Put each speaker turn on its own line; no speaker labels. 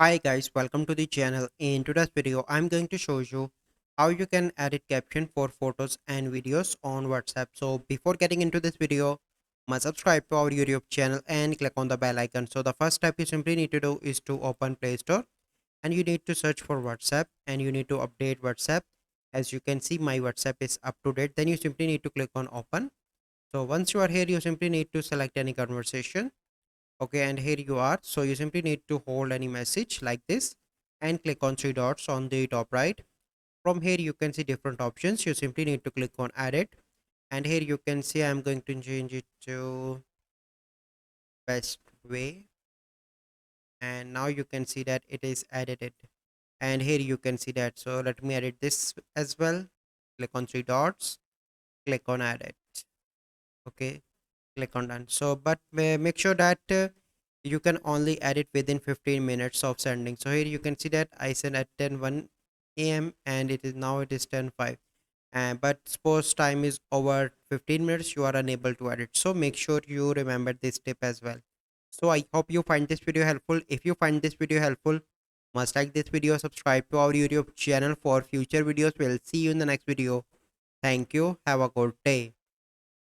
Hi guys, welcome to the channel. In today's video, I'm going to show you how you can edit caption for photos and videos on WhatsApp. So before getting into this video, must subscribe to our YouTube channel and click on the bell icon. So the first step you simply need to do is to open Play Store and you need to search for WhatsApp and you need to update WhatsApp. As you can see, my WhatsApp is up to date. Then you simply need to click on open. So once you are here, you simply need to select any conversation. Okay, and here you are. So you simply need to hold any message like this and click on three dots on the top right. From here you can see different options. You simply need to click on edit, and here you can see I'm going to change it to best way, and now you can see that it is edited, and here you can see that. So let me edit this as well. Click on three dots, click on edit. Okay, click on done. So but make sure that you can only edit within 15 minutes of sending. So here you can see that I sent at 10:01 a.m. and it is 10:05, but suppose time is over 15 minutes, you are unable to edit. So make sure you remember this tip as well. So I hope you find this video helpful. If you find this video helpful, must like this video, subscribe to our YouTube channel for future videos. We'll see you in the next video. Thank you, have a good day.